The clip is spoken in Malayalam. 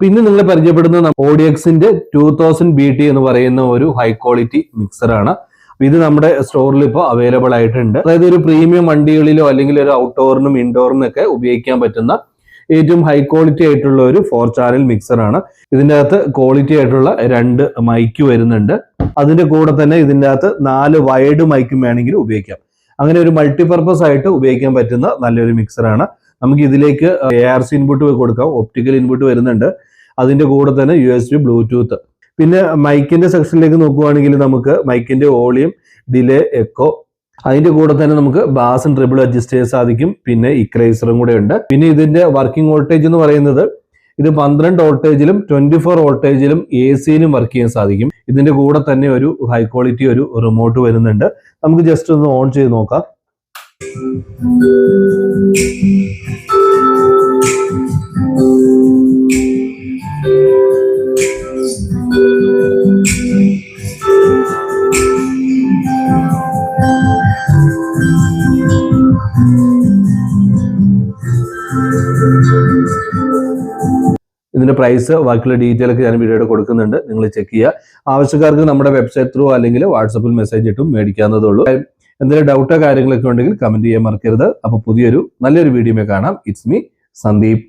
പിന്നെ നിങ്ങൾ പരിചയപ്പെടുന്ന ഓഡിയക്സിന്റെ 2000 BT എന്ന് പറയുന്ന ഒരു ഹൈ ക്വാളിറ്റി മിക്സറാണ്. ഇത് നമ്മുടെ സ്റ്റോറിൽ ഇപ്പോൾ അവൈലബിൾ ആയിട്ടുണ്ട്. അതായത് ഒരു പ്രീമിയം വണ്ടികളിലോ അല്ലെങ്കിൽ ഒരു ഔട്ട്ഡോറിനും ഇൻഡോറിനും ഒക്കെ ഉപയോഗിക്കാൻ പറ്റുന്ന ഏറ്റവും ഹൈ ക്വാളിറ്റി ആയിട്ടുള്ള ഒരു 4 ചാനൽ മിക്സറാണ്. ഇതിൻ്റെ അകത്ത് ക്വാളിറ്റി ആയിട്ടുള്ള 2 മൈക്ക് വരുന്നുണ്ട്. അതിന്റെ കൂടെ തന്നെ ഇതിൻ്റെ അകത്ത് 4 വൈഡ് മൈക്കും വേണമെങ്കിൽ ഉപയോഗിക്കാം. അങ്ങനെ ഒരു മൾട്ടിപർപ്പസ് ആയിട്ട് ഉപയോഗിക്കാൻ പറ്റുന്ന നല്ലൊരു മിക്സറാണ്. നമുക്ക് ഇതിലേക്ക് ARC ഇൻപുട്ട് കൊടുക്കാം, ഒപ്റ്റിക്കൽ ഇൻപുട്ട് വരുന്നുണ്ട്. അതിന്റെ കൂടെ തന്നെ USB ബ്ലൂടൂത്ത്. പിന്നെ മൈക്കിന്റെ സെക്ഷനിലേക്ക് നോക്കുകയാണെങ്കിൽ നമുക്ക് മൈക്കിന്റെ വോളിയം, ഡിലേ, എക്കോ, അതിന്റെ കൂടെ തന്നെ നമുക്ക് ബാസും ട്രിബിൾ അഡ്ജസ്റ്റ് ചെയ്യാൻ സാധിക്കും. പിന്നെ ഇക്വലൈസറും കൂടെ ഉണ്ട്. പിന്നെ ഇതിന്റെ വർക്കിംഗ് വോൾട്ടേജ് എന്ന് പറയുന്നത് ഇത് 12 വോൾട്ടേജിലും 24 വോൾട്ടേജിലും AC-യിലും വർക്ക് ചെയ്യാൻ സാധിക്കും. ഇതിന്റെ കൂടെ തന്നെ ഒരു ഹൈ ക്വാളിറ്റി ഒരു റിമോട്ട് വരുന്നുണ്ട്. നമുക്ക് ജസ്റ്റ് ഒന്ന് ഓൺ ചെയ്ത് നോക്കാം. ഇതിന്റെ പ്രൈസ് ബാക്കിയുള്ള ഡീറ്റെയിൽ ഒക്കെ ഞാൻ വീഡിയോയുടെ കൊടുക്കുന്നുണ്ട്, നിങ്ങൾ ചെക്ക് ചെയ്യുക. ആവശ്യക്കാർക്ക് നമ്മുടെ വെബ്സൈറ്റ് ത്രൂ അല്ലെങ്കിൽ വാട്സപ്പിൽ മെസ്സേജ് ഇട്ടും മേടിക്കാവുന്നതേ ഉള്ളൂ. എന്തെങ്കിലും ഡൗട്ടോ കാര്യങ്ങളൊക്കെ ഉണ്ടെങ്കിൽ കമന്റ് ചെയ്യാൻ മറക്കരുത്. അപ്പോൾ പുതിയൊരു നല്ലൊരു വീഡിയോ കാണാം. It's me Sandeep.